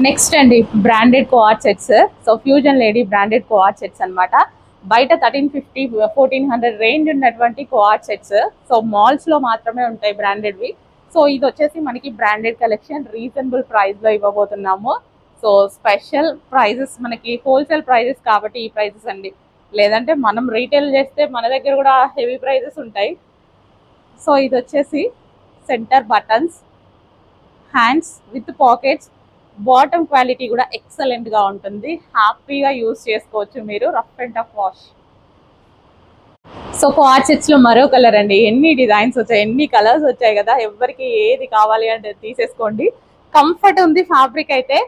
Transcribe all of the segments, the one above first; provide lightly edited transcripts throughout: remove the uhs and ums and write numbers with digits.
Next అండి branded coord sets. So fusion lady branded coord sets అనమాట. బయట 1350 1400 range ఉన్నటువంటి కోఆర్డ్ సెట్స్. సో మాల్స్లో మాత్రమే ఉంటాయి బ్రాండెడ్వి. సో ఇది వచ్చేసి మనకి బ్రాండెడ్ కలెక్షన్ రీజనబుల్ ప్రైస్లో ఇవ్వబోతున్నాము. సో స్పెషల్ ప్రైజెస్, మనకి హోల్సేల్ ప్రైజెస్ కాబట్టి ఈ ప్రైజెస్ అండి. లేదంటే మనం రీటైల్ చేస్తే మన దగ్గర కూడా హెవీ ప్రైజెస్ ఉంటాయి. సో ఇది వచ్చేసి centre buttons, hands with pockets, bottom quality కూడా ఎక్సలెంట్గా ఉంటుంది. హ్యాపీగా యూజ్ చేసుకోవచ్చు మీరు, rough and tough wash. So coord సెట్స్లో మరో కలర్ అండి. ఎన్ని డిజైన్స్ వచ్చాయి, ఎన్ని కలర్స్ వచ్చాయి కదా, ఎవరికి ఏది కావాలి అంటే తీసేసుకోండి. కంఫర్ట్ ఉంది ఫ్యాబ్రిక్ అయితే.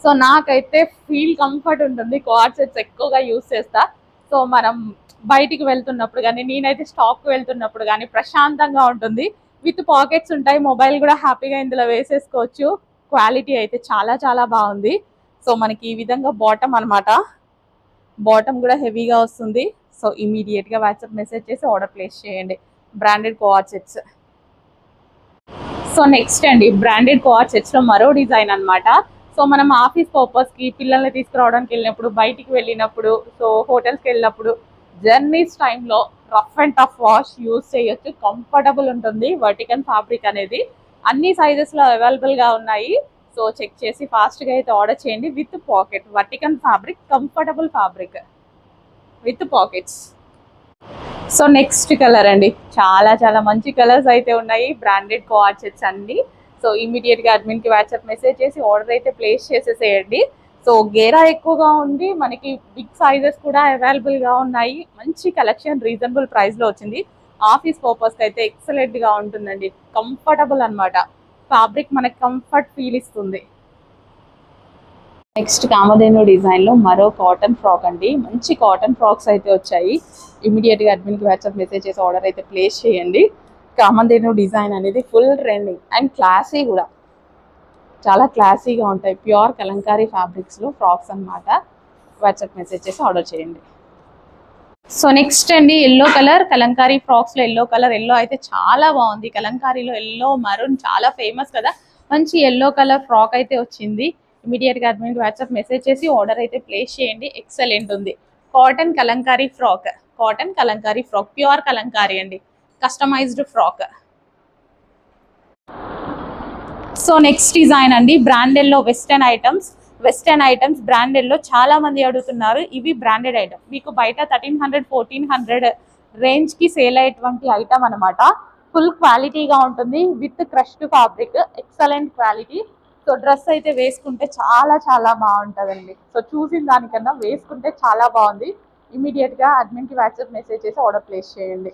సో నాకైతే ఫీల్ కంఫర్ట్ ఉంటుంది. కోఆర్డ్ సెట్స్ ఎక్కువగా యూజ్ చేస్తా. సో మనం బయటికి వెళ్తున్నప్పుడు కానీ, నేనైతే స్టాక్కి వెళ్తున్నప్పుడు కానీ ప్రశాంతంగా ఉంటుంది. విత్ పాకెట్స్ ఉంటాయి, మొబైల్ కూడా హ్యాపీగా ఇందులో వేసేసుకోవచ్చు. క్వాలిటీ అయితే చాలా చాలా బాగుంది. సో మనకి ఈ విధంగా బాటమ్ అనమాట, బాటమ్ కూడా హెవీగా వస్తుంది. సో ఇమీడియట్గా వాట్సాప్ మెసేజ్ చేసి ఆర్డర్ ప్లేస్ చేయండి. Branded coord sets. So next అండి బ్రాండెడ్ కోఆర్డ్ సెట్స్లో మరో డిజైన్ అనమాట. సో మనం ఆఫీస్ పర్పస్కి, పిల్లల్ని తీసుకురావడానికి వెళ్ళినప్పుడు, బయటికి వెళ్ళినప్పుడు, సో హోటల్స్కి వెళ్ళినప్పుడు, జర్నీస్ టైంలో rough and tough wash use చేయొచ్చు. కంఫర్టబుల్ ఉంటుంది. వర్టికల్ ఫ్యాబ్రిక్ అనేది అన్ని సైజెస్లో అవైలబుల్గా ఉన్నాయి. సో చెక్ చేసి ఫాస్ట్గా అయితే ఆర్డర్ చేయండి. With pocket, vertical fabric, comfortable fabric with pockets. So next colour అండి, చాలా చాలా మంచి కలర్స్ అయితే ఉన్నాయి. బ్రాండెడ్ కోఆర్డ్ సెట్స్ అండి. సో ఇమీడియట్గా అడ్మిన్కి వాట్సాప్ మెసేజ్ చేసి ఆర్డర్ అయితే ప్లేస్ చేసేసేయండి. సో గేరా ఎక్కువగా ఉంది, మనకి బిగ్ సైజెస్ కూడా అవైలబుల్గా ఉన్నాయి. మంచి కలెక్షన్ రీజనబుల్ ప్రైస్లో వచ్చింది. ఆఫీస్ పర్పస్కి అయితే ఎక్సలెంట్గా ఉంటుందండి. కంఫర్టబుల్ అనమాట, ఫ్యాబ్రిక్ మనకి కంఫర్ట్ ఫీల్ ఇస్తుంది. నెక్స్ట్ కామధేను డిజైన్లో మరో కాటన్ ఫ్రాక్ అండి. మంచి కాటన్ ఫ్రాక్స్ అయితే వచ్చాయి. ఇమీడియట్గా అడ్మిన్కి వాట్సాప్ మెసేజ్ చేసి ఆర్డర్ అయితే ప్లేస్ చేయండి. కామధేను డిజైన్ అనేది ఫుల్ ట్రెండింగ్ అండ్ క్లాసీ కూడా, చాలా క్లాసీగా ఉంటాయి. ప్యూర్ కలంకారీ ఫ్యాబ్రిక్స్లో ఫ్రాక్స్ అనమాట. వాట్సాప్ మెసేజ్ చేసి ఆర్డర్ చేయండి. సో నెక్స్ట్ అండి ఎల్లో కలర్ కలంకారీ ఫ్రాక్స్లో ఎల్లో కలర్. ఎల్లో అయితే చాలా బాగుంది. కలంకారీలో ఎల్లో మరూన్ చాలా ఫేమస్ కదా. మంచి ఎల్లో కలర్ ఫ్రాక్ అయితే వచ్చింది. ఇమీడియట్గా అడ్మిన్కి వాట్సాప్ మెసేజ్ చేసి ఆర్డర్ అయితే ప్లేస్ చేయండి. ఎక్సలెంట్ ఉంది. Cotton Kalamkari frock, cotton Kalamkari frock, pure Kalamkari అండి, customised frock. So next design అండి బ్రాండెడ్లో వెస్టర్న్ ఐటమ్స్. వెస్టర్న్ ఐటమ్స్ బ్రాండెడ్లో చాలా మంది అడుగుతున్నారు. ఇవి బ్రాండెడ్ ఐటమ్, మీకు బయట 1300 1400 రేంజ్కి సేల్ అయ్యేటువంటి ఐటమ్ అనమాట. ఫుల్ క్వాలిటీగా ఉంటుంది. With crushed fabric, excellent quality. So dress అయితే వేసుకుంటే చాలా చాలా బాగుంటుందండి. సో చూసిన దానికన్నా వేసుకుంటే చాలా బాగుంది. ఇమీడియట్గా అడ్మిన్కి వాట్సాప్ మెసేజ్ చేసి ఆర్డర్ ప్లేస్ చేయండి.